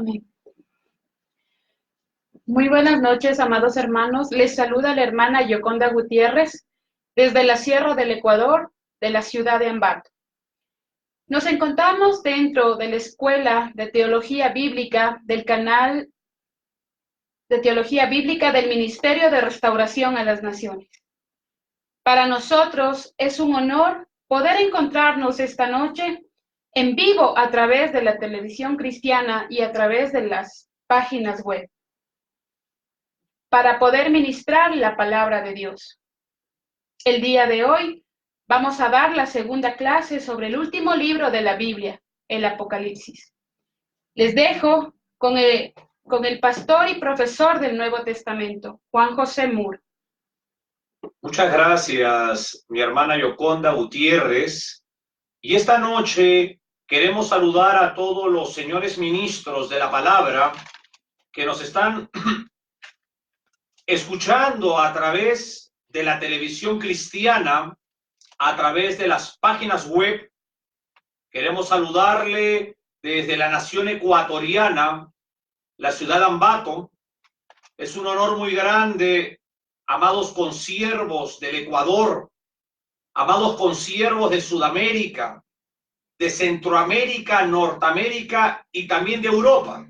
Amén. Muy buenas noches, amados hermanos. Les saluda la hermana Yoconda Gutiérrez desde la Sierra del Ecuador, de la ciudad de Ambato. Nos encontramos dentro de la Escuela de Teología Bíblica del canal de Teología Bíblica del Ministerio de Restauración a las Naciones. Para nosotros es un honor poder encontrarnos esta noche en vivo a través de la televisión cristiana y a través de las páginas web, para poder ministrar la palabra de Dios. El día de hoy vamos a dar la segunda clase sobre el último libro de la Biblia, el Apocalipsis. Les dejo con el pastor y profesor del Nuevo Testamento, Juan José Moore. Muchas gracias, mi hermana Yoconda Gutiérrez. Y esta noche queremos saludar a todos los señores ministros de la palabra que nos están escuchando a través de la televisión cristiana, a través de las páginas web. Queremos saludarle desde la nación ecuatoriana, la ciudad de Ambato. Es un honor muy grande, amados consiervos del Ecuador, amados consiervos de Sudamérica, de Centroamérica, Norteamérica y también de Europa.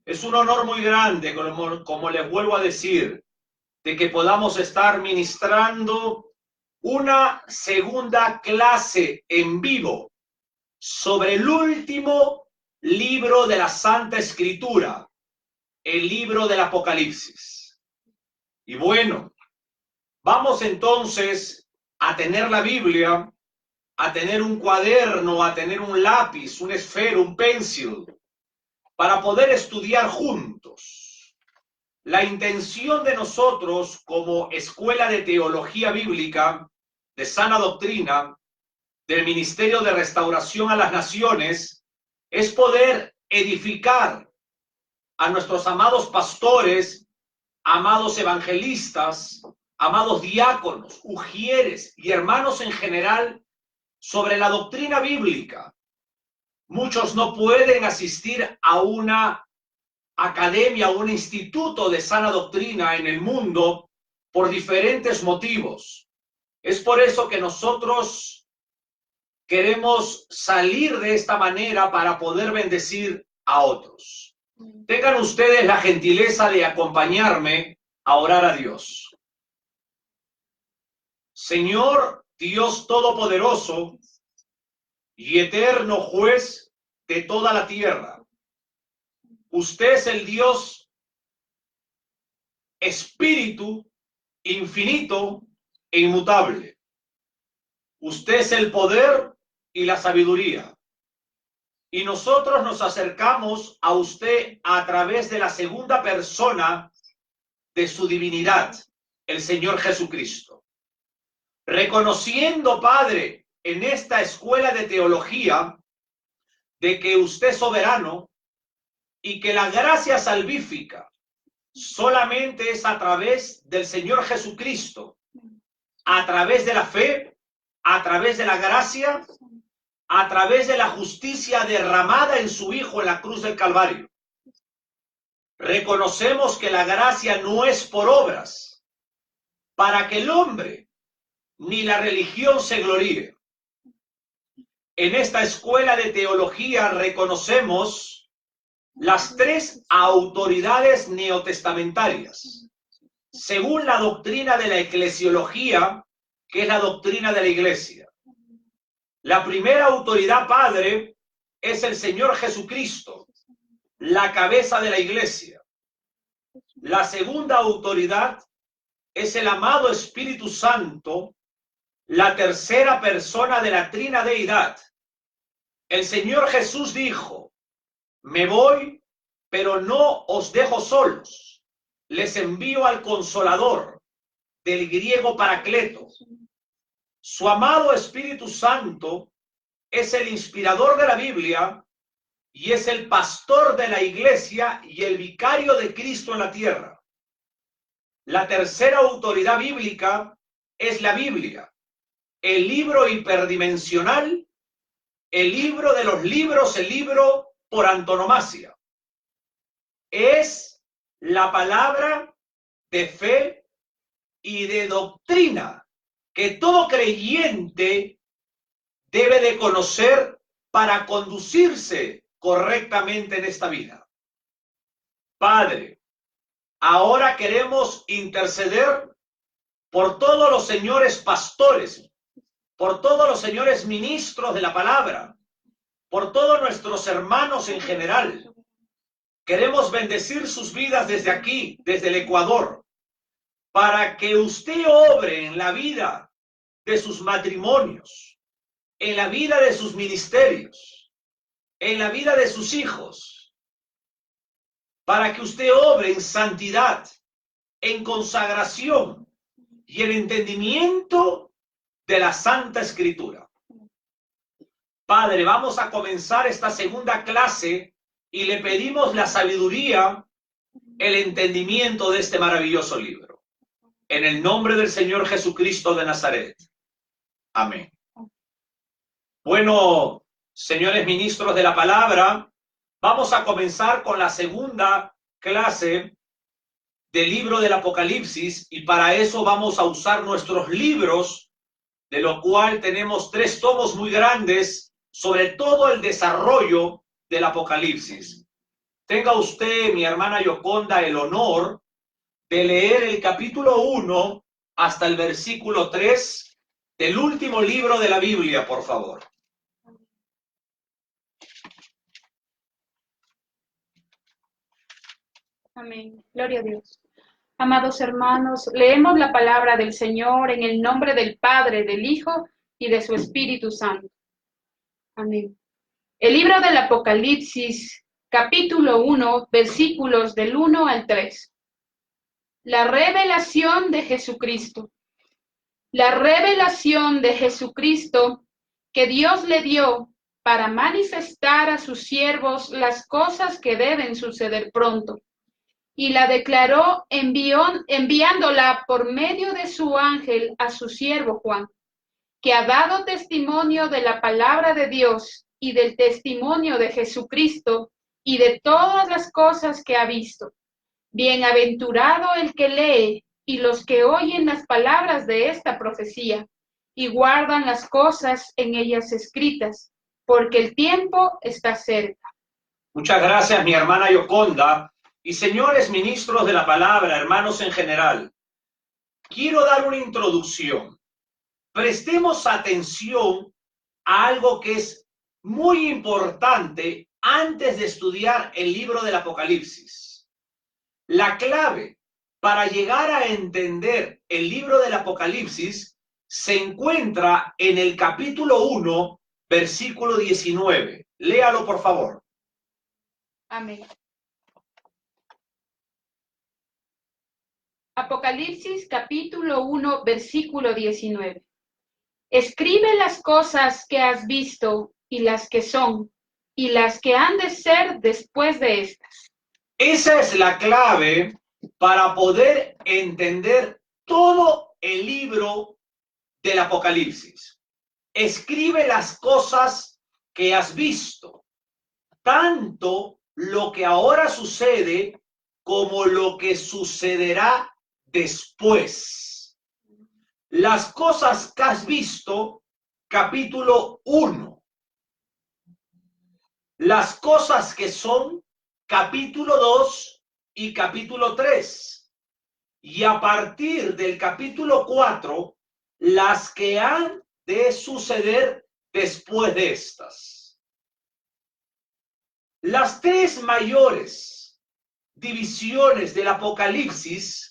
Es un honor muy grande, como les vuelvo a decir, de que podamos estar ministrando una segunda clase en vivo sobre el último libro de la Santa Escritura, el libro del Apocalipsis. Y bueno, vamos entonces a tener la Biblia, a tener un cuaderno, a tener un lápiz, un esfero, un pencil, para poder estudiar juntos. La intención de nosotros como Escuela de Teología Bíblica, de Sana Doctrina, del Ministerio de Restauración a las Naciones, es poder edificar a nuestros amados pastores, amados evangelistas, amados diáconos, ujieres y hermanos en general sobre la doctrina bíblica. Muchos no pueden asistir a una academia, a un instituto de sana doctrina en el mundo por diferentes motivos. Es por eso que nosotros queremos salir de esta manera para poder bendecir a otros. Tengan ustedes la gentileza de acompañarme a orar a Dios. Señor Dios Todopoderoso y eterno juez de toda la tierra, usted es el Dios Espíritu infinito e inmutable. Usted es el poder y la sabiduría. Y nosotros nos acercamos a usted a través de la segunda persona de su divinidad, el Señor Jesucristo. Reconociendo, Padre, en esta escuela de teología, de que usted es soberano y que la gracia salvífica solamente es a través del Señor Jesucristo, a través de la fe, a través de la gracia, a través de la justicia derramada en su Hijo en la cruz del Calvario. Reconocemos que la gracia no es por obras, para que el hombre ni la religión se gloríe. En esta escuela de teología reconocemos las tres autoridades neotestamentarias, según la doctrina de la eclesiología, que es la doctrina de la iglesia. La primera autoridad, Padre, es el Señor Jesucristo, la cabeza de la iglesia. La segunda autoridad es el amado Espíritu Santo, la tercera persona de la Trinadeidad. El Señor Jesús dijo: me voy, pero no os dejo solos. Les envío al Consolador, del griego Paracleto. Su amado Espíritu Santo es el inspirador de la Biblia y es el pastor de la iglesia y el vicario de Cristo en la tierra. La tercera autoridad bíblica es la Biblia, el libro hiperdimensional, el libro de los libros, el libro por antonomasia. es la palabra de fe y de doctrina que todo creyente debe de conocer para conducirse correctamente en esta vida. Padre, ahora queremos interceder por todos los señores pastores, por todos los señores ministros de la palabra, por todos nuestros hermanos en general. Queremos bendecir sus vidas desde aquí, desde el Ecuador, para que usted obre en la vida de sus matrimonios, en la vida de sus ministerios, en la vida de sus hijos, para que usted obre en santidad, en consagración y en entendimiento de la Santa Escritura. Padre, vamos a comenzar esta segunda clase y le pedimos la sabiduría, el entendimiento de este maravilloso libro. En el nombre del Señor Jesucristo de Nazaret. Amén. Bueno, señores ministros de la palabra, vamos a comenzar con la segunda clase del libro del Apocalipsis y para eso vamos a usar nuestros libros, de lo cual tenemos 3 tomos muy grandes sobre todo el desarrollo del Apocalipsis. Tenga usted, mi hermana Yoconda, el honor de leer el capítulo 1 hasta el versículo 3 del último libro de la Biblia, por favor. Amén. Gloria a Dios. Amados hermanos, leemos la palabra del Señor en el nombre del Padre, del Hijo y de su Espíritu Santo. Amén. El libro del Apocalipsis, capítulo 1, versículos del 1 al 3. La revelación de Jesucristo. La revelación de Jesucristo que Dios le dio para manifestar a sus siervos las cosas que deben suceder pronto. Y la declaró enviándola por medio de su ángel a su siervo Juan, que ha dado testimonio de la palabra de Dios y del testimonio de Jesucristo y de todas las cosas que ha visto. Bienaventurado el que lee y los que oyen las palabras de esta profecía y guardan las cosas en ellas escritas, porque el tiempo está cerca. Muchas gracias, mi hermana Yoconda. Y señores ministros de la palabra, hermanos en general, quiero dar una introducción. Prestemos atención a algo que es muy importante antes de estudiar el libro del Apocalipsis. La clave para llegar a entender el libro del Apocalipsis se encuentra en el capítulo 1, versículo 19. Léalo, por favor. Amén. Apocalipsis capítulo 1, versículo 19. Escribe las cosas que has visto y las que son y las que han de ser después de estas. Esa es la clave para poder entender todo el libro del Apocalipsis. Escribe las cosas que has visto, tanto lo que ahora sucede como lo que sucederá después. Las cosas que has visto, capítulo 1. Las cosas que son, capítulo 2 y capítulo 3. Y a partir del capítulo 4, las que han de suceder después de estas. Las 3 mayores divisiones del Apocalipsis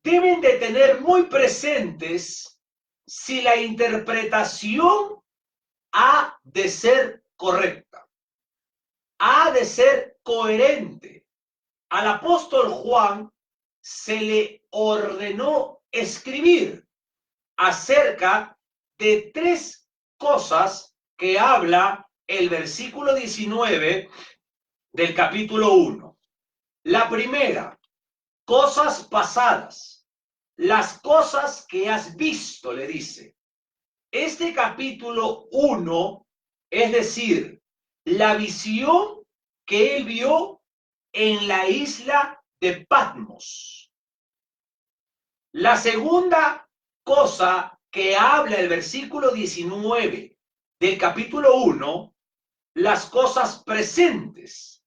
deben de tener muy presentes si la interpretación ha de ser correcta, ha de ser coherente. Al apóstol Juan se le ordenó escribir acerca de 3 cosas que habla el versículo 19 del capítulo 1. La primera, cosas pasadas. Las cosas que has visto, le dice. Este capítulo 1, es decir, la visión que él vio en la isla de Patmos. La segunda cosa que habla el versículo 19 del capítulo 1, las cosas presentes,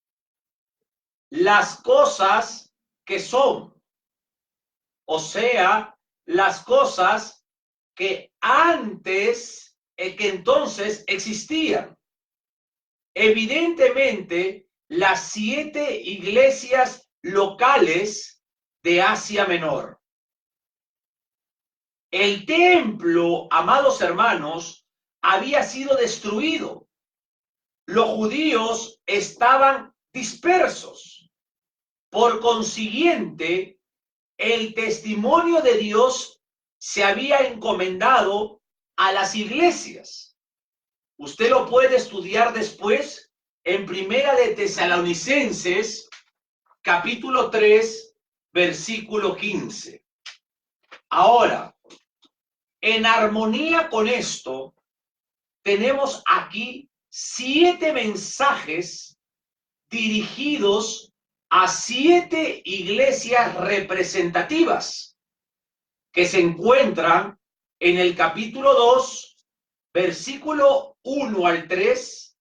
las cosas que son, o sea, las cosas que antes, que entonces existían. Evidentemente, las 7 iglesias locales de Asia Menor. El templo, amados hermanos, había sido destruido. Los judíos estaban dispersos. Por consiguiente, el testimonio de Dios se había encomendado a las iglesias. Usted lo puede estudiar después en Primera de Tesalonicenses, capítulo 3, versículo 15. Ahora, en armonía con esto, tenemos aquí 7 mensajes dirigidos a 7 iglesias representativas que se encuentran en el capítulo 2, versículo 1 al 3,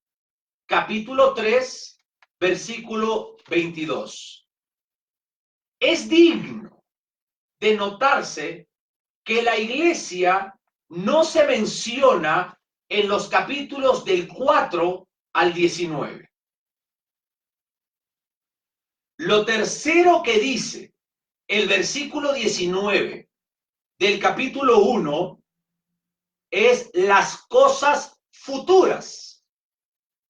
capítulo 3, versículo 22. Es digno de notarse que la iglesia no se menciona en los capítulos del 4 al 19. Lo tercero que dice el versículo 19 del capítulo 1 es las cosas futuras,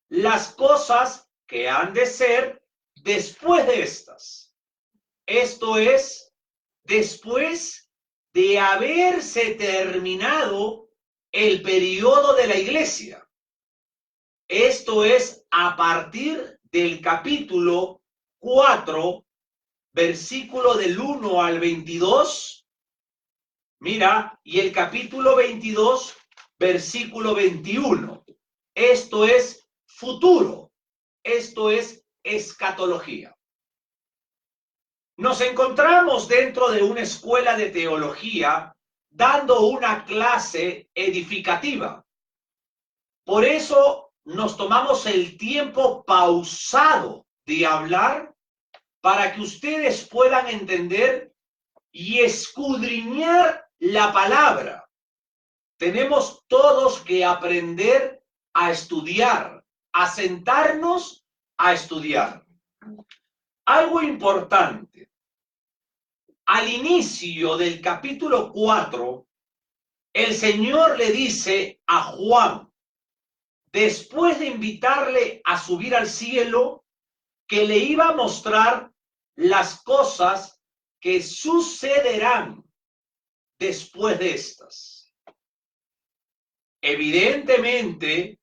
las cosas que han de ser después de estas. Esto es, después de haberse terminado el periodo de la iglesia. Esto es a partir del capítulo 4, versículo del 1 al 22. Mira, y el capítulo 22, versículo 21. Esto es futuro. Esto es escatología. Nos encontramos dentro de una escuela de teología dando una clase edificativa. Por eso nos tomamos el tiempo pausado de hablar para que ustedes puedan entender y escudriñar la palabra. Tenemos todos que aprender a estudiar, a sentarnos a estudiar. Algo importante. Al inicio del capítulo 4, el Señor le dice a Juan, después de invitarle a subir al cielo, que le iba a mostrar las cosas que sucederán después de estas. Evidentemente,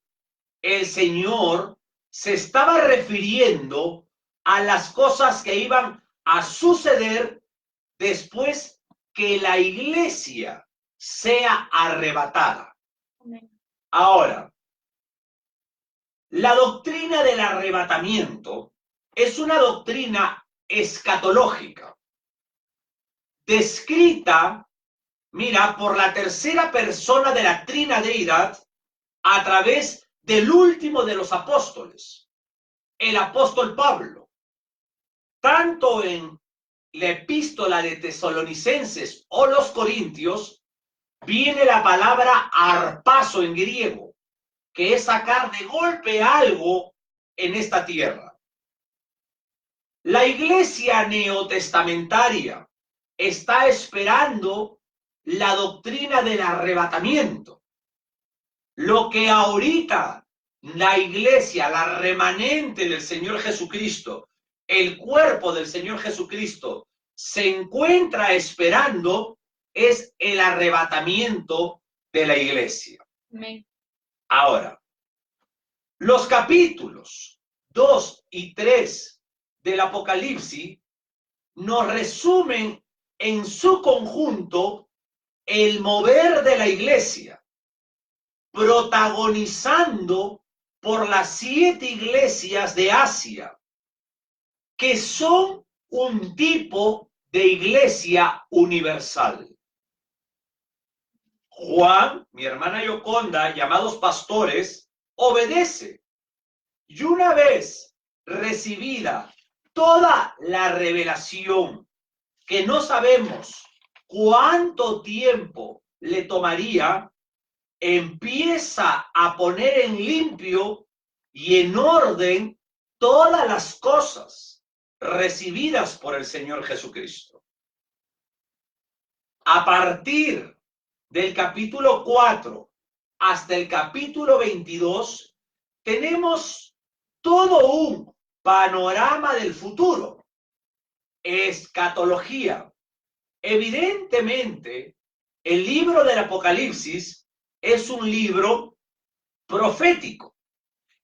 el Señor se estaba refiriendo a las cosas que iban a suceder después que la iglesia sea arrebatada. Ahora, la doctrina del arrebatamiento es una doctrina escatológica, descrita, mira, por la tercera persona de la Trinidad a través del último de los apóstoles, el apóstol Pablo. Tanto en la epístola de Tesalonicenses o los Corintios, viene la palabra arpazo en griego, que es sacar de golpe algo en esta tierra. La iglesia neotestamentaria está esperando la doctrina del arrebatamiento. Lo que ahorita la iglesia, la remanente del Señor Jesucristo, el cuerpo del Señor Jesucristo, se encuentra esperando es el arrebatamiento de la iglesia. Amén. Ahora, los capítulos 2 y 3 del Apocalipsis nos resumen en su conjunto el mover de la iglesia, protagonizando por las 7 iglesias de Asia. que son un tipo de iglesia universal. Juan, mi hermana Yoconda, llamados pastores, obedece. Y una vez recibida toda la revelación, que no sabemos cuánto tiempo le tomaría, empieza a poner en limpio y en orden todas las cosas recibidas por el Señor Jesucristo. A partir del capítulo 4 hasta el capítulo 22, tenemos todo un panorama del futuro, escatología. Evidentemente, el libro del Apocalipsis es un libro profético,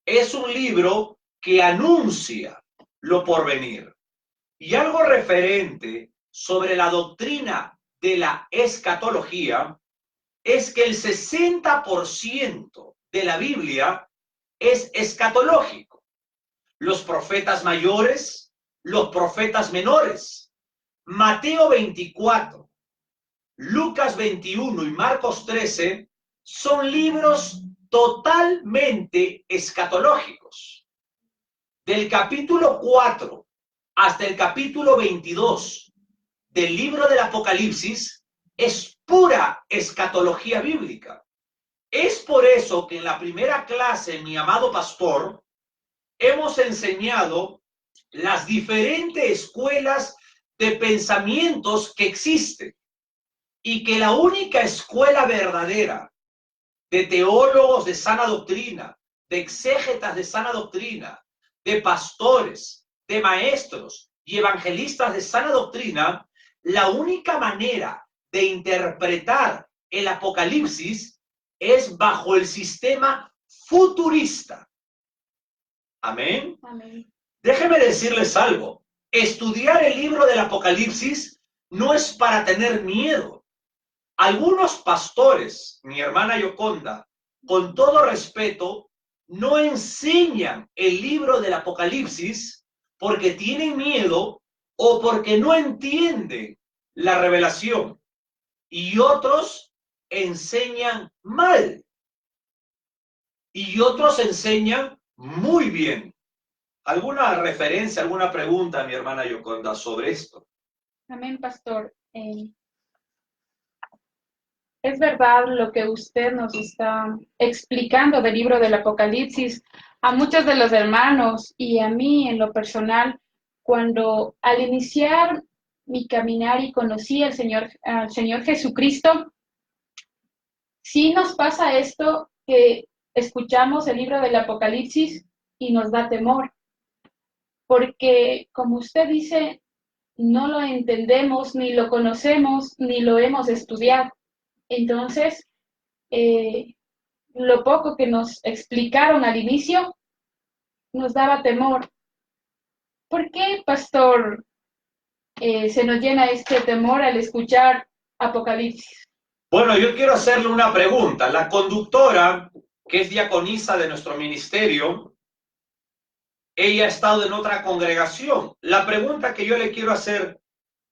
es un libro que anuncia lo porvenir. Y algo referente sobre la doctrina de la escatología es que el 60% de la Biblia es escatológico. Los profetas mayores, los profetas menores. Mateo 24, Lucas 21 y Marcos 13 son libros totalmente escatológicos. Del capítulo 4 hasta el capítulo 22 del libro del Apocalipsis es pura escatología bíblica. Es por eso que en la primera clase, mi amado pastor, hemos enseñado las diferentes escuelas de pensamientos que existen y que la única escuela verdadera de teólogos de sana doctrina, de exégetas de sana doctrina, de pastores, de maestros y evangelistas de sana doctrina, la única manera de interpretar el Apocalipsis es bajo el sistema futurista. Amén. Amén. Déjenme decirles algo. Estudiar el libro del Apocalipsis no es para tener miedo. Algunos pastores, mi hermana Yoconda, con todo respeto, no enseñan el libro del Apocalipsis porque tienen miedo o porque no entienden la revelación. Y otros enseñan mal. Y otros enseñan muy bien. ¿Alguna referencia, alguna pregunta, mi hermana Yoconda, sobre esto? Amén, pastor. Es verdad lo que usted nos está explicando del libro del Apocalipsis. A muchos de los hermanos y a mí en lo personal, cuando al iniciar mi caminar y conocí al Señor Jesucristo, sí nos pasa esto que escuchamos el libro del Apocalipsis y nos da temor, porque como usted dice, no lo entendemos, ni lo conocemos, ni lo hemos estudiado. Entonces, lo poco que nos explicaron al inicio nos daba temor. ¿Por qué, pastor, se nos llena este temor al escuchar Apocalipsis? Bueno, yo quiero hacerle una pregunta. La conductora, que es diaconisa de nuestro ministerio, ella ha estado en otra congregación. La pregunta que yo le quiero hacer,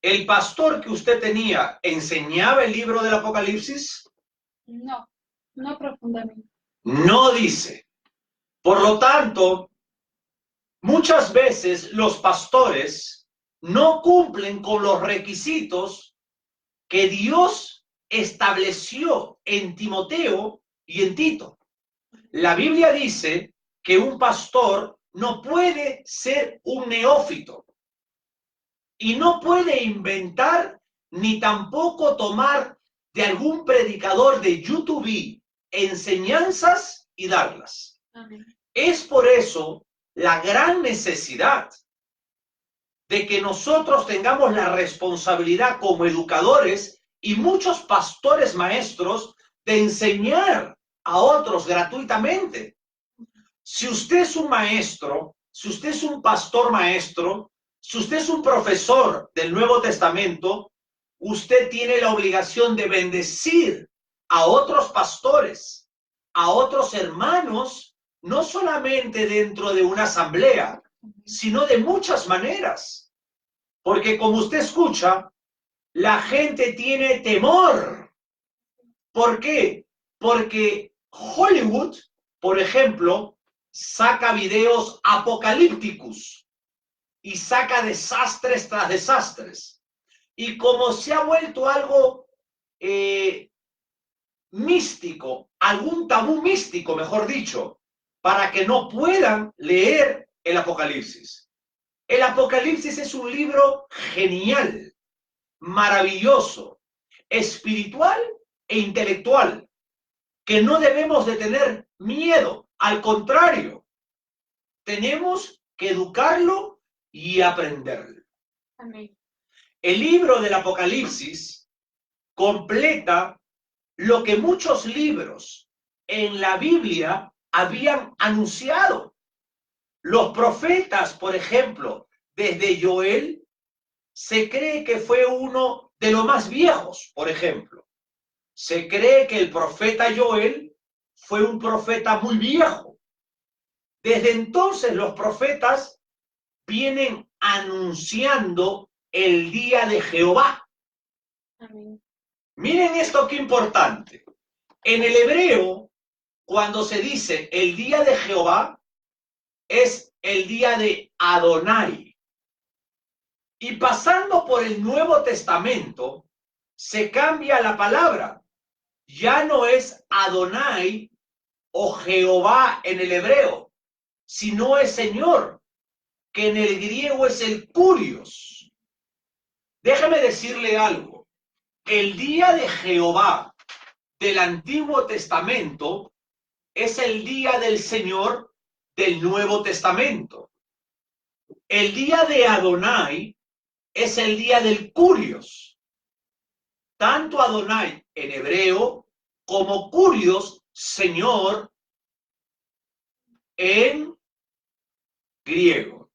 ¿el pastor que usted tenía enseñaba el libro del Apocalipsis? No, no profundamente. No dice. Por lo tanto, muchas veces los pastores no cumplen con los requisitos que Dios estableció en Timoteo y en Tito. La Biblia dice que un pastor no puede ser un neófito y no puede inventar ni tampoco tomar de algún predicador de YouTube enseñanzas y darlas. Amén. Es por eso la gran necesidad de que nosotros tengamos la responsabilidad como educadores y muchos pastores maestros de enseñar a otros gratuitamente. Si usted es un maestro, si usted es un pastor maestro, si usted es un profesor del Nuevo Testamento, usted tiene la obligación de bendecir a otros pastores, a otros hermanos, no solamente dentro de una asamblea, sino de muchas maneras. Porque como usted escucha, la gente tiene temor. ¿Por qué? Porque Hollywood, por ejemplo, saca videos apocalípticos y saca desastres tras desastres. Y como se ha vuelto algo místico, algún tabú místico, mejor dicho, para que no puedan leer el Apocalipsis. El Apocalipsis es un libro genial, maravilloso, espiritual e intelectual, que no debemos de tener miedo, al contrario, tenemos que educarlo y aprenderlo. Amén. El libro del Apocalipsis completa lo que muchos libros en la Biblia habían anunciado. Los profetas, por ejemplo, desde Joel, se cree que fue uno de los más viejos, por ejemplo. Se cree que el profeta Joel fue un profeta muy viejo. Desde entonces los profetas vienen anunciando el día de Jehová. Amén. Miren esto qué importante. En el hebreo, cuando se dice el día de Jehová, es el día de Adonai. Y pasando por el Nuevo Testamento, se cambia la palabra. Ya no es Adonai o Jehová en el hebreo, sino es Señor, que en el griego es el Kurios. Déjame decirle algo. El día de Jehová del Antiguo Testamento es el día del Señor del Nuevo Testamento. El día de Adonai es el día del Kurios. Tanto Adonai en hebreo como Kurios, Señor, en griego.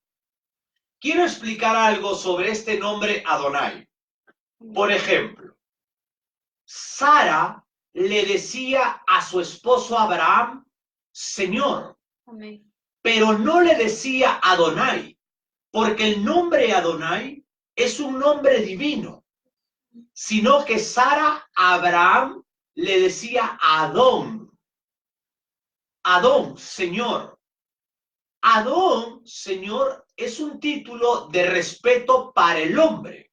Quiero explicar algo sobre este nombre Adonai. Por ejemplo, Sara le decía a su esposo Abraham, Señor, Amén. pero no le decía Adonai, porque el nombre Adonai es un nombre divino, sino que Sara a Abraham le decía Adón. Adón, Señor. Adón, Señor, es un título de respeto para el hombre.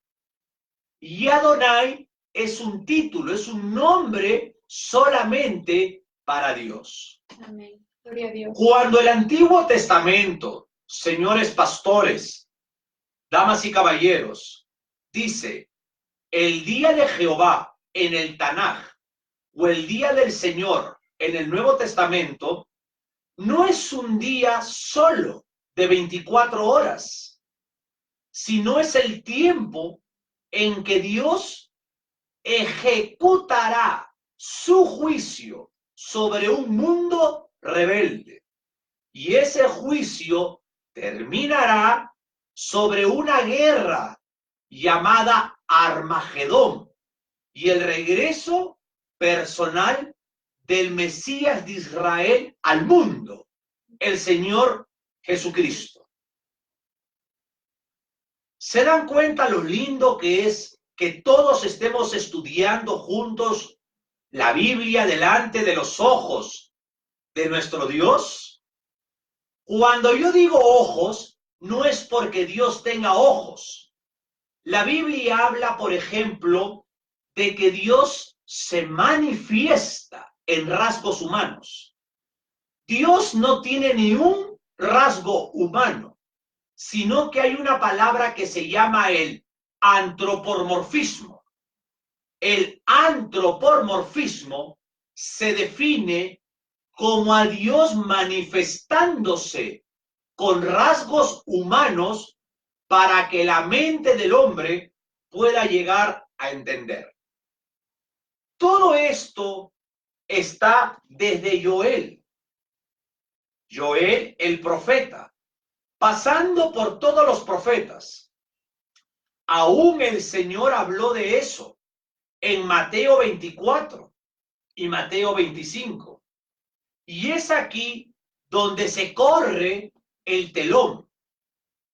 Y Adonai es un título, es un nombre solamente para Dios. Amén. Gloria a Dios. Cuando el Antiguo Testamento, señores pastores, damas y caballeros, dice el día de Jehová en el Tanaj o el día del Señor en el Nuevo Testamento, no es un día solo de 24 horas, sino es el tiempo en que Dios ejecutará su juicio sobre un mundo rebelde. Y ese juicio terminará sobre una guerra llamada Armagedón y el regreso personal del Mesías de Israel al mundo, el Señor Jesucristo. ¿Se dan cuenta lo lindo que es que todos estemos estudiando juntos la Biblia delante de los ojos de nuestro Dios? Cuando yo digo ojos, no es porque Dios tenga ojos. La Biblia habla, por ejemplo, de que Dios se manifiesta en rasgos humanos. Dios no tiene ni un rasgo humano, sino que hay una palabra que se llama el antropomorfismo. El antropomorfismo se define como a Dios manifestándose con rasgos humanos para que la mente del hombre pueda llegar a entender. Todo esto está desde Joel. Joel, el profeta, pasando por todos los profetas. Aún el Señor habló de eso en Mateo 24 y Mateo 25. Y es aquí donde se corre el telón.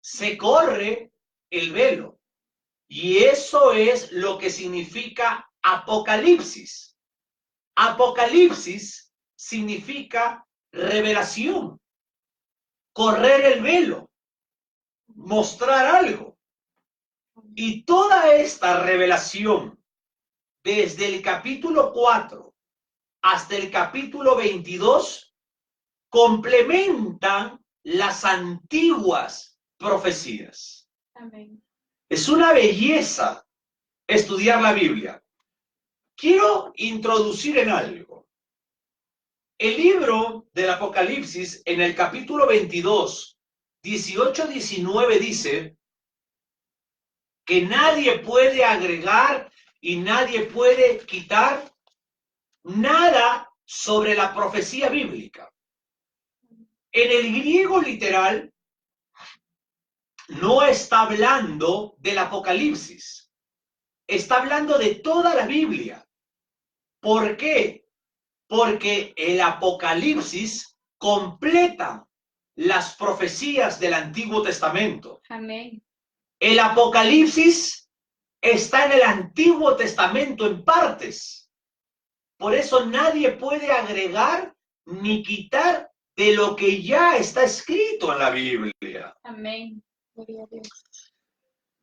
se corre el velo. Y eso es lo que significa Apocalipsis. Apocalipsis significa revelación, correr el velo, mostrar algo. Y toda esta revelación, desde el capítulo 4 hasta el capítulo 22, complementan las antiguas profecías. Amén. Es una belleza estudiar la Biblia. Quiero introducir en algo. El libro del Apocalipsis, en el capítulo 22, 18-19, dice que nadie puede agregar y nadie puede quitar nada sobre la profecía bíblica. En el griego literal, no está hablando del Apocalipsis, está hablando de toda la Biblia. ¿Por qué? Porque el Apocalipsis completa las profecías del Antiguo Testamento. Amén. El Apocalipsis está en el Antiguo Testamento en partes. Por eso nadie puede agregar ni quitar de lo que ya está escrito en la Biblia. Amén. Gloria a Dios.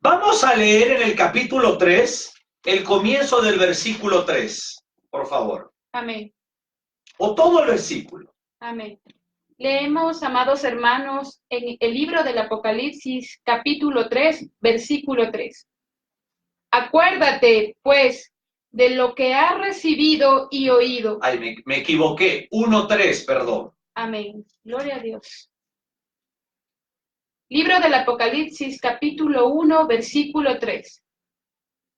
Vamos a leer en el capítulo 3, el comienzo del versículo 3, por favor. Amén. O todo el versículo. Amén. Leemos, amados hermanos, en el libro del Apocalipsis, capítulo 3, versículo 3. Acuérdate, pues, de lo que has recibido y oído. Ay, me equivoqué. 1:3, perdón. Amén. Gloria a Dios. Libro del Apocalipsis, capítulo 1, versículo 3.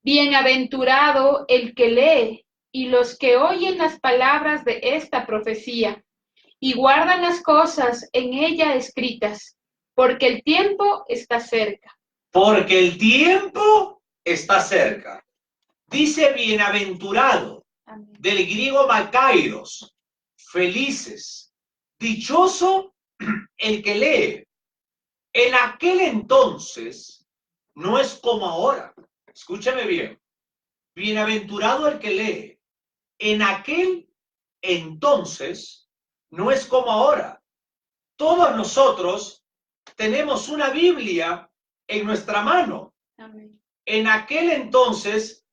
Bienaventurado el que lee y los que oyen las palabras de esta profecía y guardan las cosas en ella escritas, porque el tiempo está cerca. Porque el tiempo está cerca. Dice bienaventurado, Amén. del griego makairos, felices, dichoso el que lee. En aquel entonces no es como ahora. Escúchame bien. Bienaventurado el que lee. En aquel entonces no es como ahora. Todos nosotros tenemos una Biblia en nuestra mano. Amén. En aquel entonces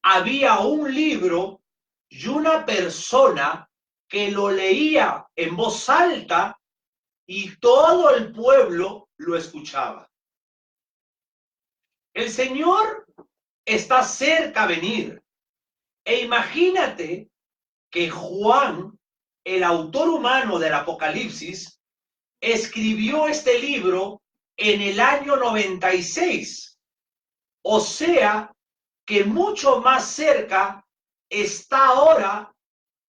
había un libro y una persona que lo leía en voz alta y todo el pueblo lo escuchaba. El Señor está cerca a venir. E imagínate que Juan, el autor humano del Apocalipsis, escribió este libro en el año 96. O sea, que mucho más cerca está ahora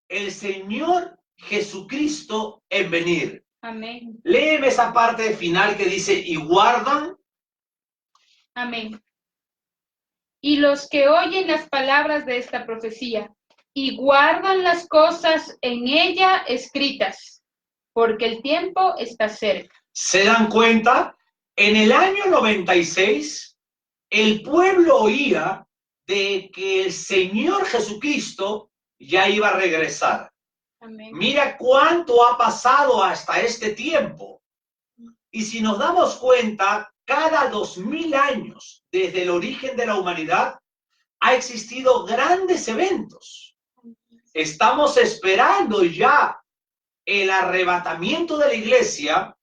el Señor Jesucristo en venir. Amén. Léeme esa parte final que dice, y guardan. Amén. Y los que oyen las palabras de esta profecía y guardan las cosas en ella escritas, porque el tiempo está cerca. ¿Se dan cuenta? En el año 96, el pueblo oía de que el Señor Jesucristo ya iba a regresar. Amén. Mira cuánto ha pasado hasta este tiempo. Y si nos damos cuenta, cada 2000 años, desde el origen de la humanidad, ha existido grandes eventos. Estamos esperando ya el arrebatamiento de la iglesia.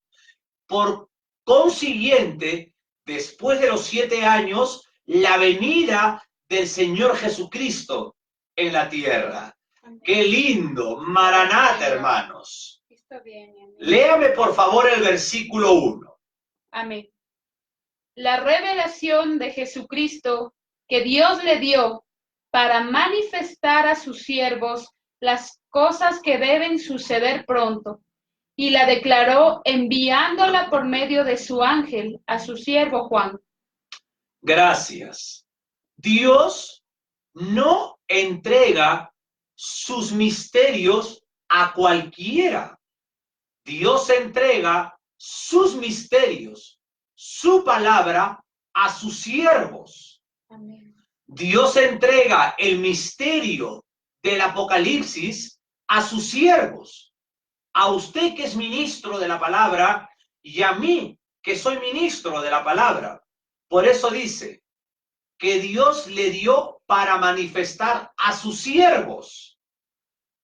Por consiguiente, después de los 7 años, la venida del Señor Jesucristo en la tierra. ¡Qué lindo! Maranata, hermanos. Está bien, amén. Léame, por favor, el versículo 1. Amén. La revelación de Jesucristo que Dios le dio para manifestar a sus siervos las cosas que deben suceder pronto, y la declaró enviándola por medio de su ángel a su siervo Juan. Gracias. Dios no entrega sus misterios a cualquiera. Dios entrega sus misterios, su palabra a sus siervos. Amén. Dios entrega el misterio del Apocalipsis a sus siervos. A usted que es ministro de la palabra y a mí que soy ministro de la palabra. Por eso dice que Dios le dio para manifestar a sus siervos.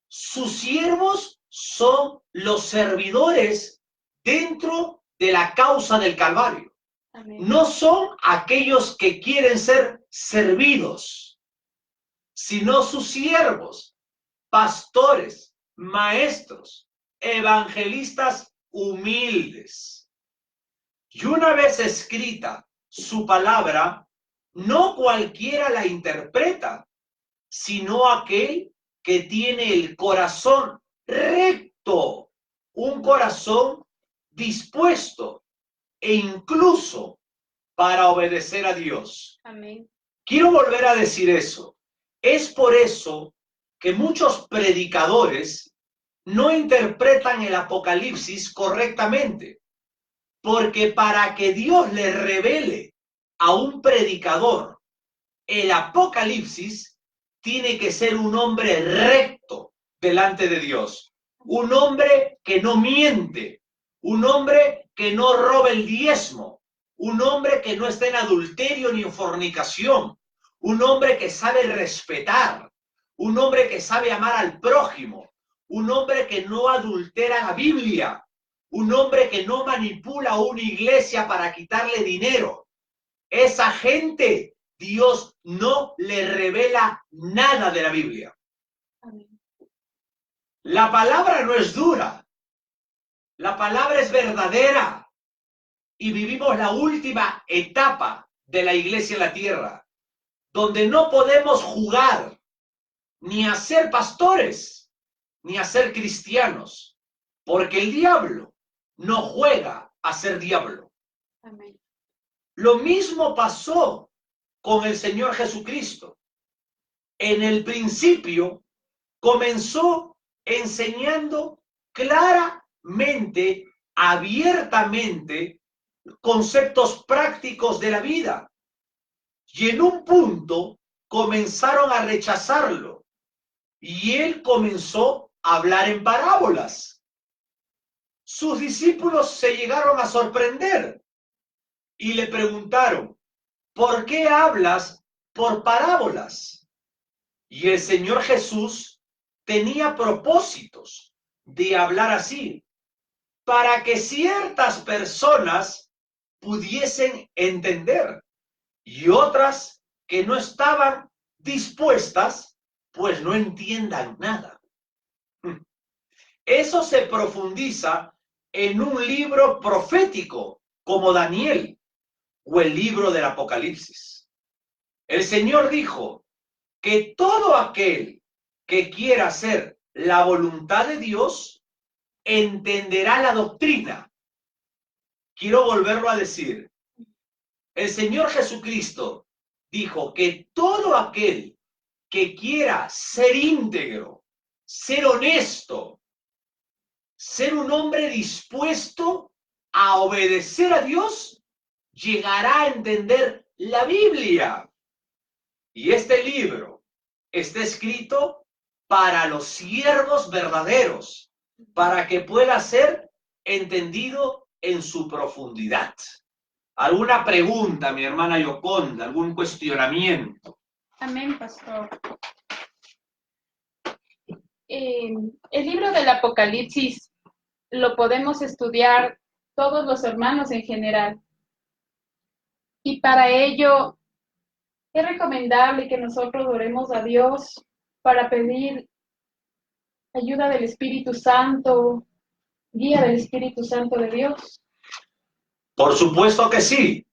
Sus siervos son los servidores dentro de la causa del Calvario. Amén. No son aquellos que quieren ser servidos, sino sus siervos, pastores, maestros, evangelistas humildes. Y una vez escrita su palabra, no cualquiera la interpreta, sino aquel que tiene el corazón recto, un corazón dispuesto e incluso para obedecer a Dios. Amén. Quiero volver a decir eso. Es por eso que muchos predicadores no interpretan el Apocalipsis correctamente, porque para que Dios le revele a un predicador el Apocalipsis, tiene que ser un hombre recto delante de Dios, un hombre que no miente, un hombre que no robe el diezmo, un hombre que no esté en adulterio ni en fornicación, un hombre que sabe respetar, un hombre que sabe amar al prójimo, un hombre que no adultera la Biblia, un hombre que no manipula a una iglesia para quitarle dinero. Esa gente, Dios no le revela nada de la Biblia. Amén. La palabra no es dura, la palabra es verdadera y vivimos la última etapa de la iglesia en la tierra, donde no podemos jugar ni a ser pastores, ni a ser cristianos, porque el diablo no juega a ser diablo. Amén. Lo mismo pasó con el Señor Jesucristo. En el principio comenzó enseñando claramente, abiertamente, conceptos prácticos de la vida. Y en un punto comenzaron a rechazarlo. Y él comenzó a hablar en parábolas. Sus discípulos se llegaron a sorprender y le preguntaron, ¿por qué hablas por parábolas? Y el Señor Jesús tenía propósitos de hablar así, para que ciertas personas pudiesen entender y otras que no estaban dispuestas, pues no entiendan nada. Eso se profundiza en un libro profético como Daniel o el libro del Apocalipsis. El Señor dijo que todo aquel que quiera hacer la voluntad de Dios entenderá la doctrina. Quiero volverlo a decir. El Señor Jesucristo dijo que todo aquel que quiera ser íntegro, ser honesto, ser un hombre dispuesto a obedecer a Dios, llegará a entender la Biblia. Y este libro está escrito para los siervos verdaderos, para que pueda ser entendido en su profundidad. ¿Alguna pregunta, mi hermana Yoconda? ¿Algún cuestionamiento? Amén, pastor. El libro del Apocalipsis lo podemos estudiar todos los hermanos en general. Y para ello es recomendable que nosotros oremos a Dios para pedir ayuda del Espíritu Santo, guía del Espíritu Santo de Dios. Por supuesto que sí.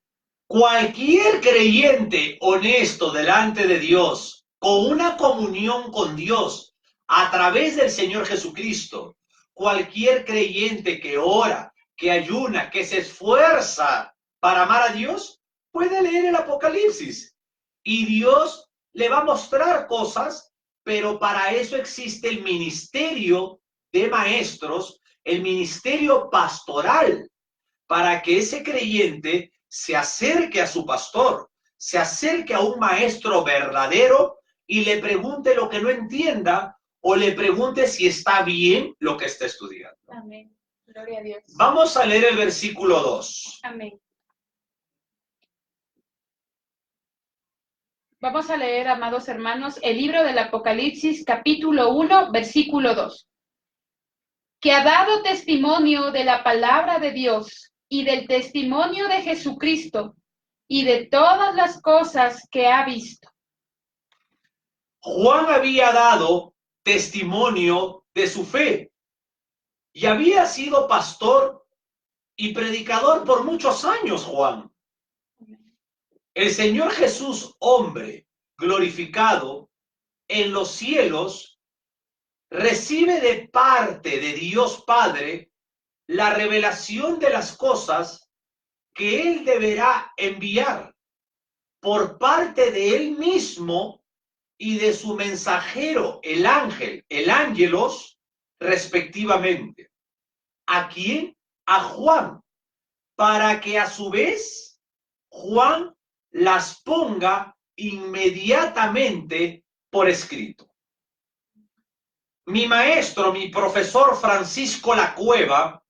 Cualquier creyente honesto delante de Dios, con una comunión con Dios a través del Señor Jesucristo, cualquier creyente que ora, que ayuna, que se esfuerza para amar a Dios, puede leer el Apocalipsis. Y Dios le va a mostrar cosas, pero para eso existe el ministerio de maestros, el ministerio pastoral, para que ese creyente se acerque a su pastor, se acerque a un maestro verdadero y le pregunte lo que no entienda o le pregunte si está bien lo que está estudiando. Amén. Gloria a Dios. Vamos a leer el versículo 2. Amén. Vamos a leer, amados hermanos, el libro del Apocalipsis, capítulo 1, versículo 2. Que ha dado testimonio de la palabra de Dios y del testimonio de Jesucristo y de todas las cosas que ha visto. Juan había dado testimonio de su fe y había sido pastor y predicador por muchos años, Juan. El Señor Jesús, hombre glorificado en los cielos, recibe de parte de Dios Padre la revelación de las cosas que Él deberá enviar por parte de Él mismo y de su mensajero, el ángel, el ángelos, respectivamente. ¿A quién? A Juan, para que a su vez Juan las ponga inmediatamente por escrito. Mi maestro, mi profesor Francisco La Cueva,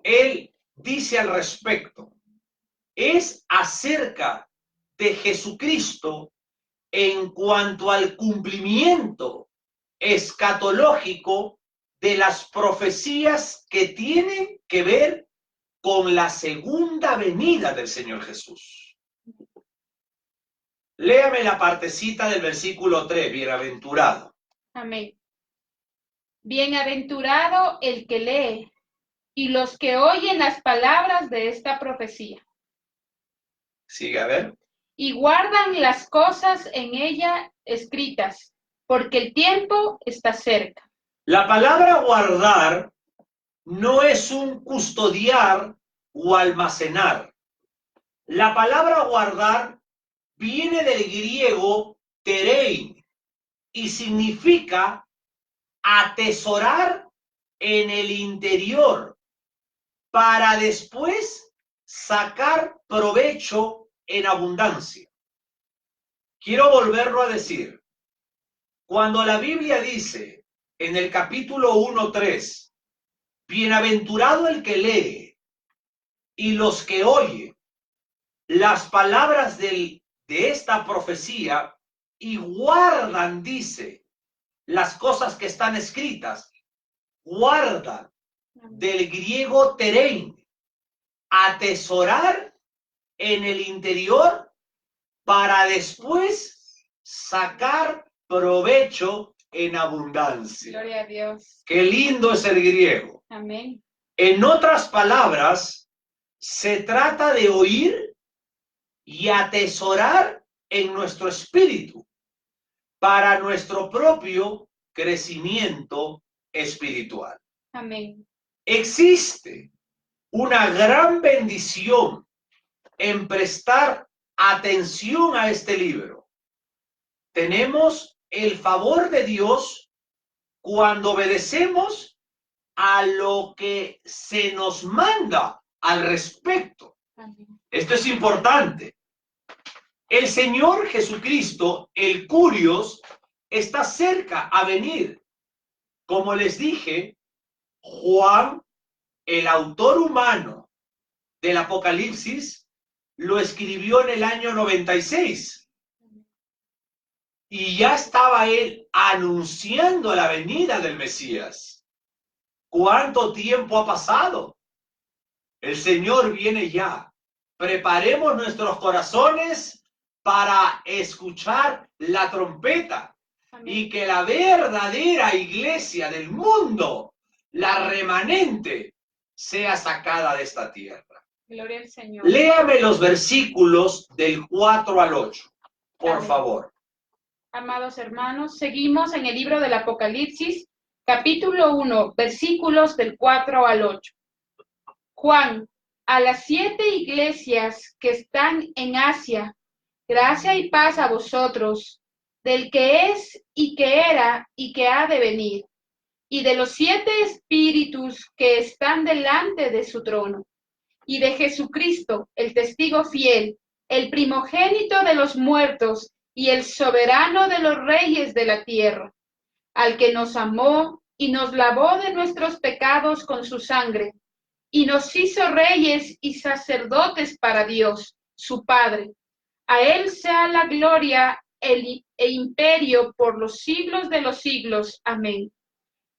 él dice al respecto, es acerca de Jesucristo en cuanto al cumplimiento escatológico de las profecías que tienen que ver con la segunda venida del Señor Jesús. Léame la partecita del versículo 3, bienaventurado. Amén. Bienaventurado el que lee y los que oyen las palabras de esta profecía. Sigue a ver. Y guardan las cosas en ella escritas, porque el tiempo está cerca. La palabra guardar no es un custodiar o almacenar. La palabra guardar viene del griego terein y significa atesorar en el interior para después sacar provecho en abundancia. Quiero volverlo a decir. Cuando la Biblia dice en el capítulo 1:3, bienaventurado el que lee y los que oyen las palabras de esta profecía y guardan, dice, las cosas que están escritas, guardan del griego terein, atesorar en el interior para después sacar provecho en abundancia. Gloria a Dios. Qué lindo es el griego. Amén. En otras palabras, se trata de oír y atesorar en nuestro espíritu para nuestro propio crecimiento espiritual. Amén. Existe una gran bendición en prestar atención a este libro. Tenemos el favor de Dios cuando obedecemos a lo que se nos manda al respecto. Amén. Esto es importante. El Señor Jesucristo, el Curios, está cerca a venir. Como les dije, Juan, el autor humano del Apocalipsis, lo escribió en el año 96. Y ya estaba él anunciando la venida del Mesías. ¿Cuánto tiempo ha pasado? El Señor viene ya. Preparemos nuestros corazones para escuchar la trompeta. Amén. Y que la verdadera iglesia del mundo, la remanente, sea sacada de esta tierra. Gloria al Señor. Léame los versículos del 4 al 8, por Amén. favor. Amados hermanos, seguimos en el libro del Apocalipsis, capítulo 1, versículos del 4 al 8. Juan, a las 7 iglesias que están en Asia, gracia y paz a vosotros, del que es y que era y que ha de venir, y de los 7 espíritus que están delante de su trono, y de Jesucristo, el testigo fiel, el primogénito de los muertos y el soberano de los reyes de la tierra, al que nos amó y nos lavó de nuestros pecados con su sangre, y nos hizo reyes y sacerdotes para Dios, su Padre. A él sea la gloria e imperio por los siglos de los siglos. Amén.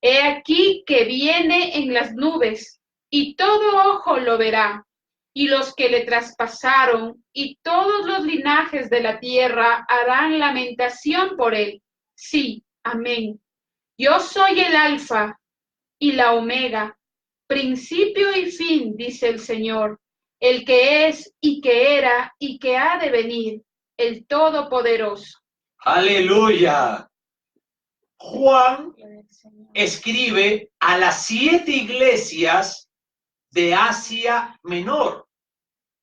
He aquí que viene en las nubes, y todo ojo lo verá, y los que le traspasaron, y todos los linajes de la tierra harán lamentación por él. Sí, amén. Yo soy el Alfa y la Omega, principio y fin, dice el Señor, el que es y que era y que ha de venir, el Todopoderoso. Aleluya. Juan escribe a las 7 iglesias de Asia Menor.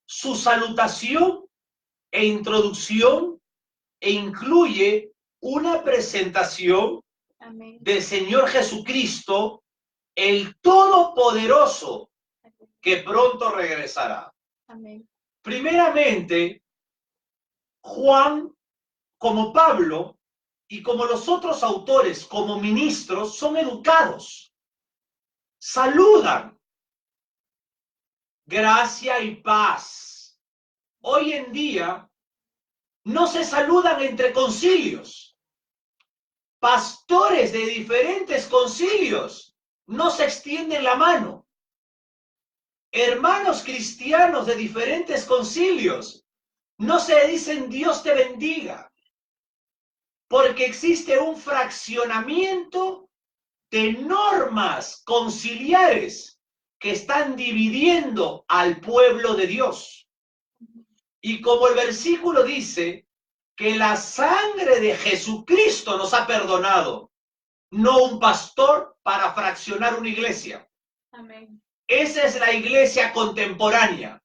Su salutación e introducción incluye una presentación Amén. del Señor Jesucristo, el Todopoderoso, que pronto regresará. Amén. Primeramente, Juan, como Pablo y como los otros autores, como ministros, son educados. Saludan. Gracia y paz. Hoy en día no se saludan entre concilios. Pastores de diferentes concilios no se extienden la mano. Hermanos cristianos de diferentes concilios no se dicen Dios te bendiga, porque existe un fraccionamiento de normas conciliares que están dividiendo al pueblo de Dios. Y como el versículo dice que la sangre de Jesucristo nos ha perdonado, no un pastor para fraccionar una iglesia. Amén. Esa es la iglesia contemporánea,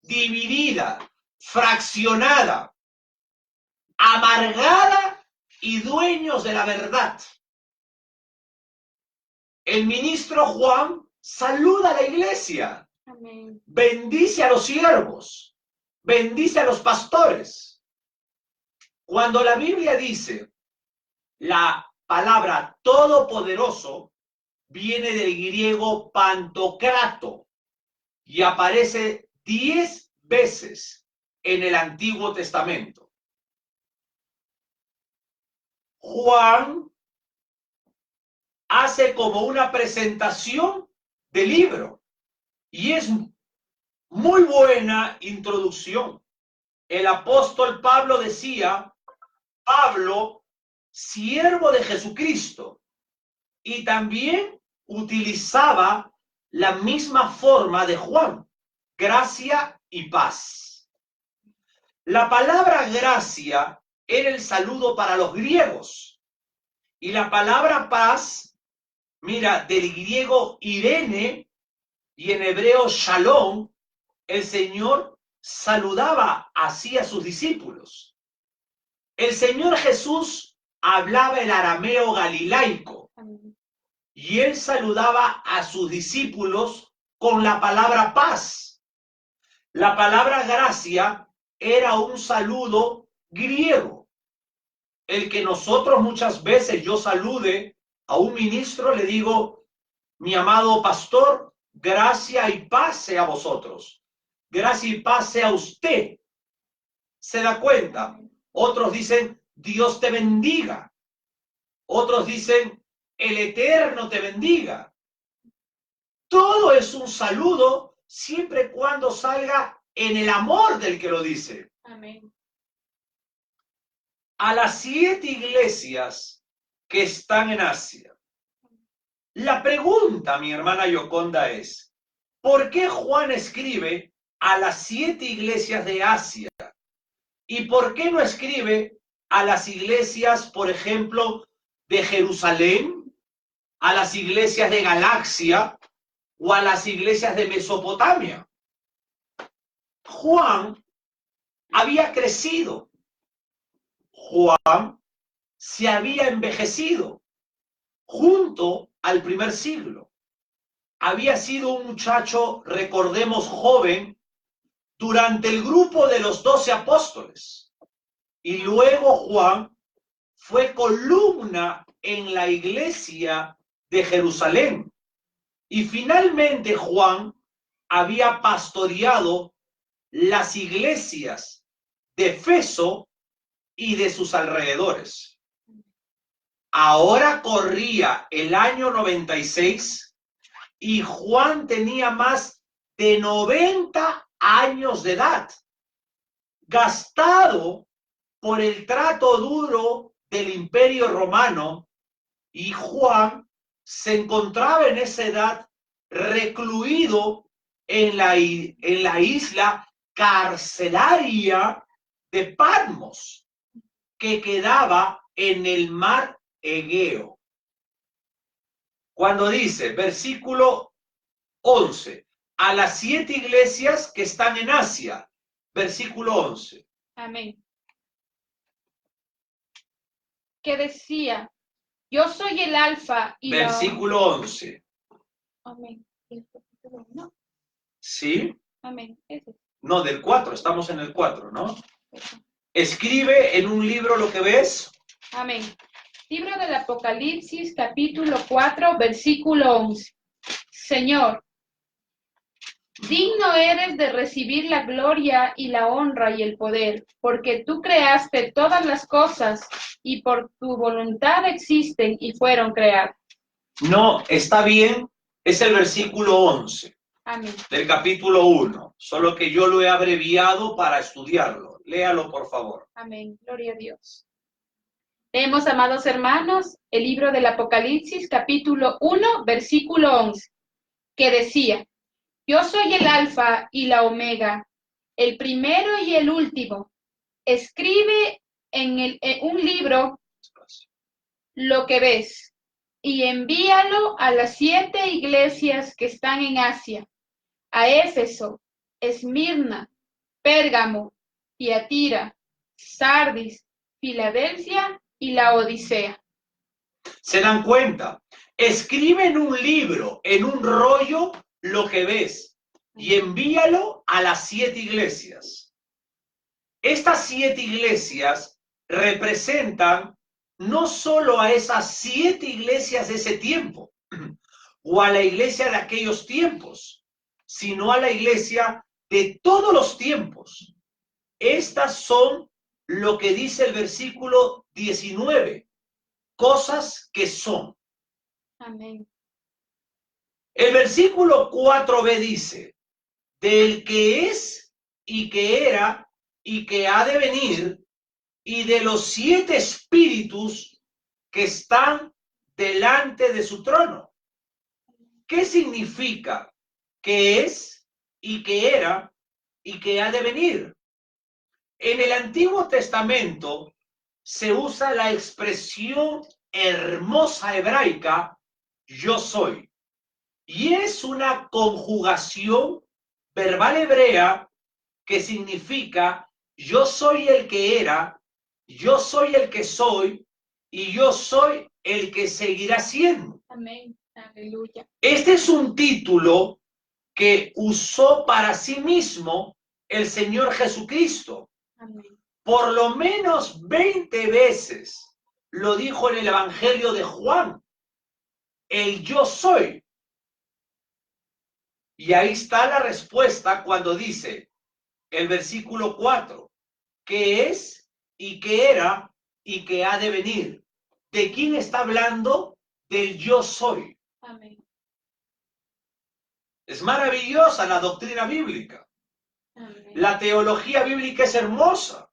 dividida, fraccionada, amargada y dueños de la verdad. El ministro Juan saluda a la iglesia. Amén. Bendice a los siervos, bendice a los pastores. Cuando la Biblia dice la palabra todopoderoso, viene del griego pantocrato y aparece 10 veces en el Antiguo Testamento. Juan hace como una presentación del libro y es muy buena introducción. El apóstol Pablo decía, Pablo, siervo de Jesucristo, y también utilizaba la misma forma de Juan, gracia y paz. La palabra gracia era el saludo para los griegos y la palabra paz, mira, del griego Irene y en hebreo Shalom, el Señor saludaba así a sus discípulos. El Señor Jesús hablaba el arameo galilaico y él saludaba a sus discípulos con la palabra paz. La palabra gracia era un saludo griego. El que nosotros muchas veces yo salude a un ministro, le digo, mi amado pastor, gracia y paz sea a vosotros. Gracia y paz sea a usted. ¿Se da cuenta? Otros dicen, Dios te bendiga. Otros dicen, el Eterno te bendiga. Todo es un saludo siempre y cuando salga en el amor del que lo dice. Amén. A las 7 iglesias que están en Asia. La pregunta, mi hermana Yoconda, es, ¿por qué Juan escribe a las 7 iglesias de Asia? ¿Y por qué no escribe a las iglesias, por ejemplo, de Jerusalén, a las iglesias de Galaxia o a las iglesias de Mesopotamia? Juan había crecido. Juan se había envejecido junto al primer siglo. había sido un muchacho, recordemos, joven, durante el grupo de los 12 apóstoles. Y luego Juan fue columna en la iglesia de Jerusalén. Y finalmente Juan había pastoreado las iglesias de Efeso y de sus alrededores. Ahora corría el año 96 y Juan tenía más de 90 años de edad, gastado por el trato duro del Imperio Romano, y Juan se encontraba en esa edad recluido en la isla carcelaria de Patmos, que quedaba en el mar Egeo. Cuando dice, versículo 11, a las 7 iglesias que están en Asia, versículo 11. Amén. Que decía, yo soy el alfa y versículo 11. Amén. ¿No? ¿Sí? Amén. Ese. No, del 4, estamos en el 4, ¿no? Escribe en un libro lo que ves. Amén. Libro del Apocalipsis, capítulo 4, versículo 11. Señor, digno eres de recibir la gloria y la honra y el poder, porque tú creaste todas las cosas y por tu voluntad existen y fueron creadas. No, está bien, es el versículo 11. Amén. Del capítulo 1, solo que yo lo he abreviado para estudiarlo. Léalo, por favor. Amén. Gloria a Dios. Leemos, amados hermanos, el libro del Apocalipsis, capítulo 1, versículo 11, que decía, yo soy el alfa y la omega, el primero y el último. Escribe en un libro lo que ves y envíalo a las 7 iglesias que están en Asia, a Éfeso, Esmirna, Pérgamo, Tiatira, Sardis, Filadelfia y la Odisea. ¿Se dan cuenta? Escribe en un libro, en un rollo, lo que ves y envíalo a las 7 iglesias. Estas 7 iglesias representan no solo a esas 7 iglesias de ese tiempo o a la iglesia de aquellos tiempos, sino a la iglesia de todos los tiempos. Estas son lo que dice el versículo 19, cosas que son. Amén. El versículo 4b dice, del que es y que era y que ha de venir, y de los 7 espíritus que están delante de su trono. ¿Qué significa que es y que era y que ha de venir? En el Antiguo Testamento se usa la expresión hermosa hebraica, yo soy. Y es una conjugación verbal hebrea que significa yo soy el que era, yo soy el que soy y yo soy el que seguirá siendo. Amén. Aleluya. Este es un título que usó para sí mismo el Señor Jesucristo. Amén. Por lo menos 20 veces lo dijo en el Evangelio de Juan, el yo soy. Y ahí está la respuesta cuando dice el versículo 4, que es y que era y que ha de venir. ¿De quién está hablando? Del yo soy. Amén. Es maravillosa la doctrina bíblica. Amén. La teología bíblica es hermosa.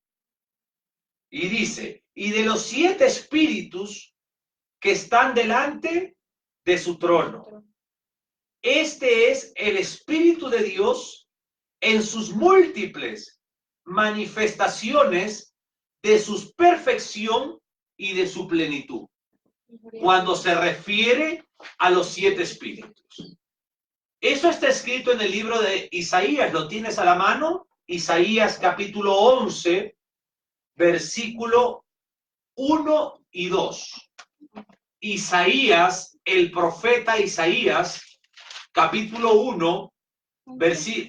Y dice, y de los 7 espíritus que están delante de su trono. Este es el Espíritu de Dios en sus múltiples manifestaciones de su perfección y de su plenitud. Cuando se refiere a los 7 espíritus. Eso está escrito en el libro de Isaías. ¿Lo tienes a la mano? Isaías capítulo 11, versículo 1 y 2. Isaías, el profeta Isaías, capítulo 1,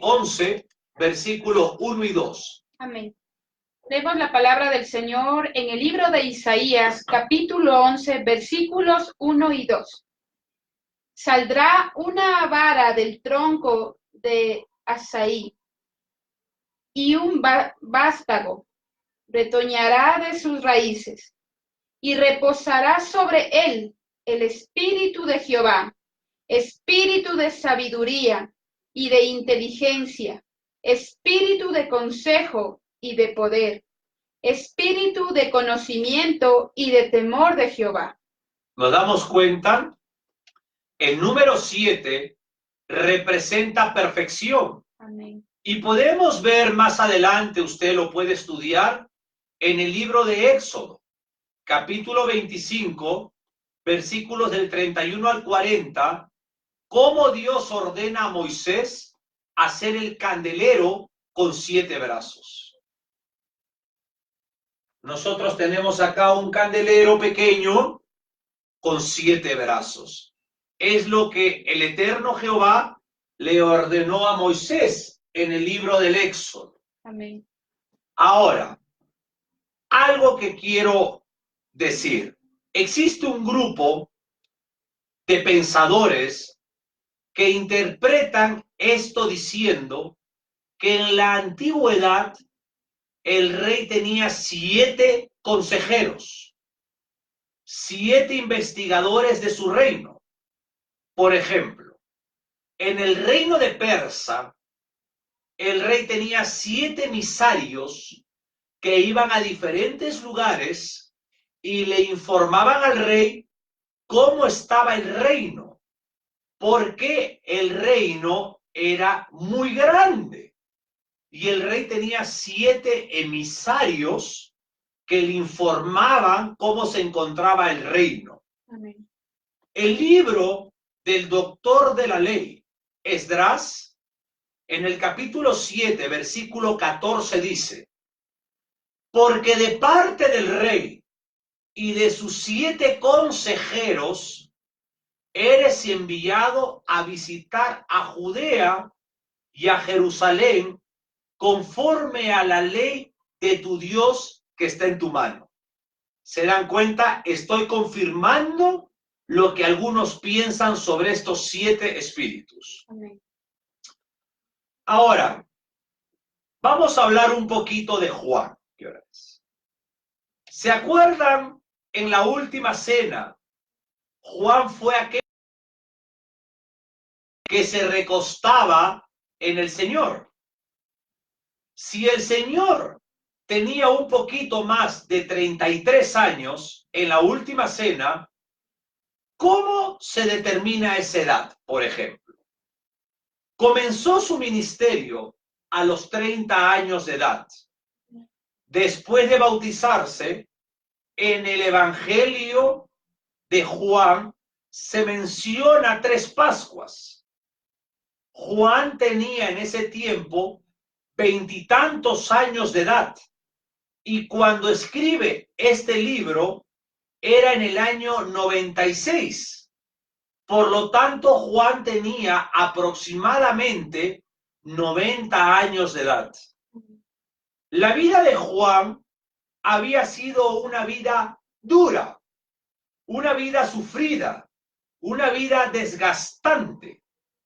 11, versículos 1 y 2. Amén. Leemos la palabra del Señor en el libro de Isaías, capítulo 11, versículos 1 y 2. Saldrá una vara del tronco de Asaí, y un vástago retoñará de sus raíces, y reposará sobre él el espíritu de Jehová, espíritu de sabiduría y de inteligencia, espíritu de consejo y de poder, espíritu de conocimiento y de temor de Jehová. Nos damos cuenta, el número 7 representa perfección. Amén. Y podemos ver más adelante, usted lo puede estudiar, en el libro de Éxodo, capítulo 25, versículos del 31 al 40, cómo Dios ordena a Moisés hacer el candelero con 7 brazos. Nosotros tenemos acá un candelero pequeño con 7 brazos. Es lo que el eterno Jehová le ordenó a Moisés en el libro del Éxodo. Amén. Ahora, algo que quiero decir. Existe un grupo de pensadores que interpretan esto diciendo que en la antigüedad el rey tenía 7 consejeros, 7 investigadores de su reino. Por ejemplo, en el reino de Persa, el rey tenía 7 emisarios que iban a diferentes lugares y le informaban al rey cómo estaba el reino, porque el reino era muy grande y el rey tenía 7 emisarios que le informaban cómo se encontraba el reino. Amén. El libro del doctor de la ley, Esdras, en el capítulo 7, versículo 14 dice: porque de parte del rey y de sus 7 consejeros eres enviado a visitar a Judea y a Jerusalén conforme a la ley de tu Dios que está en tu mano. ¿Se dan cuenta? Estoy confirmando lo que algunos piensan sobre estos 7 espíritus. Amén. Ahora, vamos a hablar un poquito de Juan. ¿Qué hora es? ¿Se acuerdan en la última cena? Juan fue aquel que se recostaba en el Señor. Si el Señor tenía un poquito más de 33 años en la última cena, ¿cómo se determina esa edad, por ejemplo? Comenzó su ministerio a los 30 años de edad. Después de bautizarse, en el Evangelio de Juan se menciona 3 Pascuas. Juan tenía en ese tiempo 20 y tantos años de edad, y cuando escribe este libro era en el año 96. Por lo tanto, Juan tenía aproximadamente 90 años de edad. La vida de Juan había sido una vida dura, una vida sufrida, una vida desgastante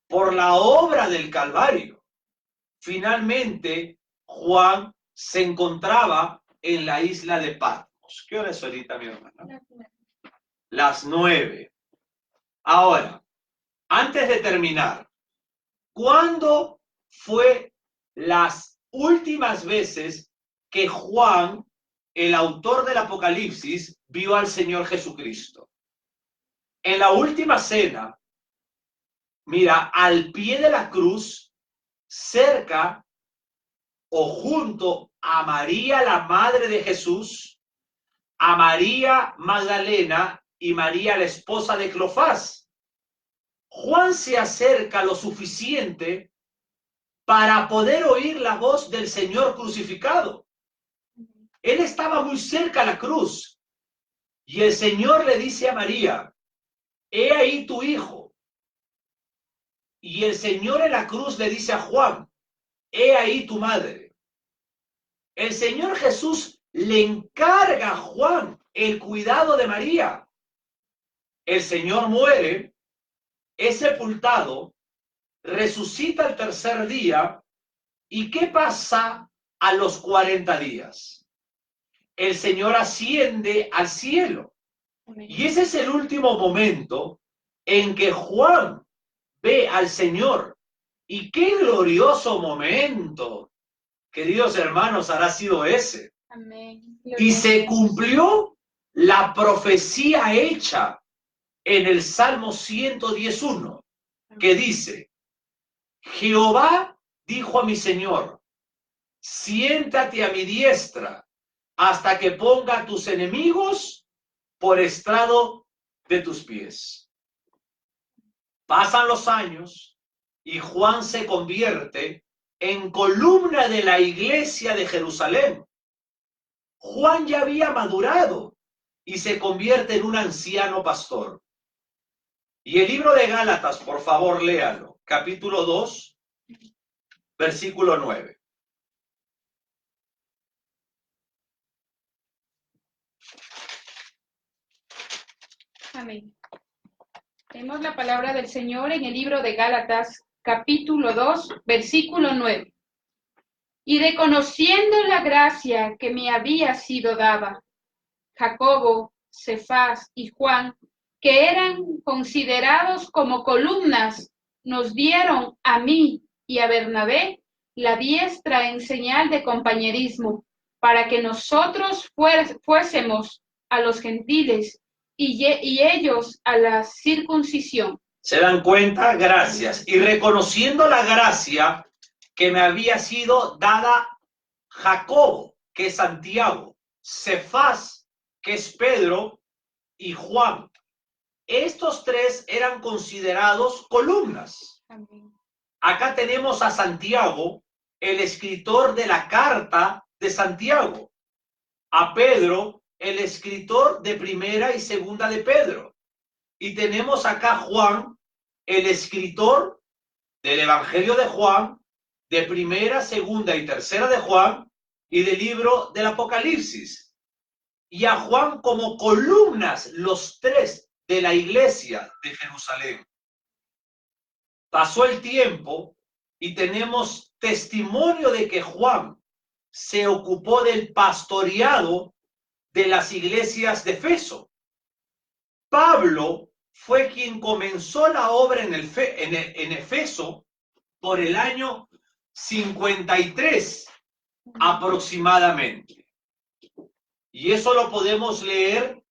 por la obra del Calvario. Finalmente, Juan se encontraba en la isla de Patmos. ¿Qué hora es ahorita, mi hermana? Las 9. Ahora, antes de terminar, ¿cuándo fue las últimas veces que Juan, el autor del Apocalipsis, vio al Señor Jesucristo? En la última cena, mira, al pie de la cruz, cerca o junto a María, la madre de Jesús, a María Magdalena y María, la esposa de Cleofás, Juan se acerca lo suficiente para poder oír la voz del Señor crucificado. Él estaba muy cerca a la cruz y el Señor le dice a María: he ahí tu hijo. Y el Señor en la cruz le dice a Juan, he ahí tu madre. El Señor Jesús le encarga a Juan el cuidado de María. El Señor muere, es sepultado, resucita el tercer día. ¿Y qué pasa a los 40 días? El Señor asciende al cielo. Y ese es el último momento en que Juan ve al Señor. Y qué glorioso momento, queridos hermanos, habrá sido ese. Amén. Y se cumplió la profecía hecha en el Salmo 111, que dice, Jehová dijo a mi Señor, siéntate a mi diestra hasta que ponga a tus enemigos por estrado de tus pies. Pasan los años y Juan se convierte en columna de la iglesia de Jerusalén. Juan ya había madurado y se convierte en un anciano pastor. Y el libro de Gálatas, por favor, léalo. Capítulo 2, versículo 9. Amén. Tenemos la palabra del Señor en el libro de Gálatas, capítulo 2, versículo 9. Y reconociendo la gracia que me había sido dada, Jacobo, Cefás y Juan, que eran considerados como columnas, nos dieron a mí y a Bernabé la diestra en señal de compañerismo, para que nosotros fuésemos a los gentiles y ellos a la circuncisión. ¿Se dan cuenta? Gracias. Y reconociendo la gracia que me había sido dada, Jacobo, que es Santiago, Cefás, que es Pedro, y Juan. Estos tres eran considerados columnas. Amén. Acá tenemos a Santiago, el escritor de la carta de Santiago, a Pedro, el escritor de primera y segunda de Pedro, y tenemos acá a Juan, el escritor del Evangelio de Juan, de primera, segunda y tercera de Juan, y del libro del Apocalipsis, y a Juan como columnas, los tres de la iglesia de Jerusalén. Pasó el tiempo y tenemos testimonio de que Juan se ocupó del pastoreado de las iglesias de Efeso. Pablo fue quien comenzó la obra en Efeso por el año 53 aproximadamente. Y eso lo podemos leer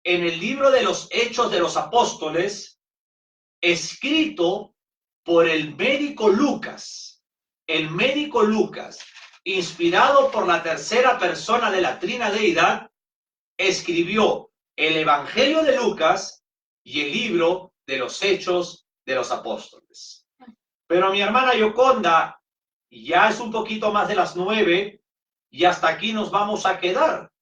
en el libro de los Hechos de los Apóstoles, escrito por el médico Lucas. El médico Lucas, inspirado por la tercera persona de la Trina Deidad, escribió el Evangelio de Lucas y el libro de los Hechos de los Apóstoles. Pero mi hermana Yoconda, ya es un poquito más de las 9 y hasta aquí nos vamos a quedar,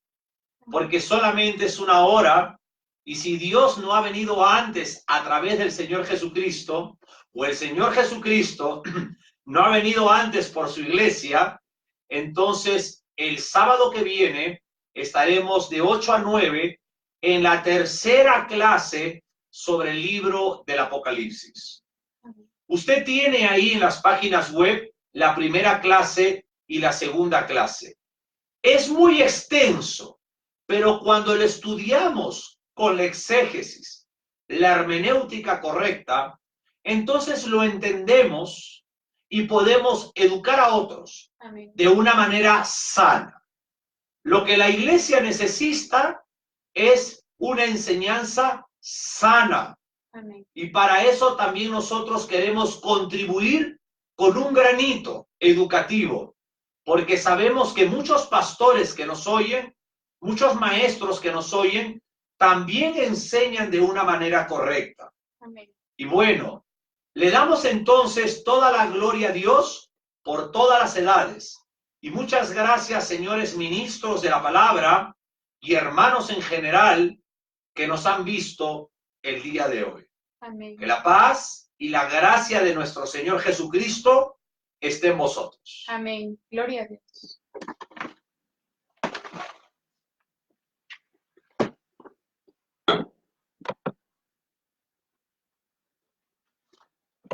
porque solamente es una hora, y si Dios no ha venido antes a través del Señor Jesucristo, o el Señor Jesucristo no ha venido antes por su iglesia, entonces el sábado que viene estaremos de 8 a 9 en la tercera clase sobre el libro del Apocalipsis. Usted tiene ahí en las páginas web la primera clase y la segunda clase. Es muy extenso, pero cuando lo estudiamos con la exégesis, la hermenéutica correcta, entonces lo entendemos y podemos educar a otros de una manera sana. Lo que la iglesia necesita es una enseñanza sana. Amén. Y para eso también nosotros queremos contribuir con un granito educativo, porque sabemos que muchos pastores que nos oyen, muchos maestros que nos oyen, también enseñan de una manera correcta. Amén. Y bueno, le damos entonces toda la gloria a Dios por todas las edades. Y muchas gracias, señores ministros de la palabra y hermanos en general que nos han visto el día de hoy. Amén. Que la paz y la gracia de nuestro Señor Jesucristo esté en vosotros. Amén. Gloria a Dios.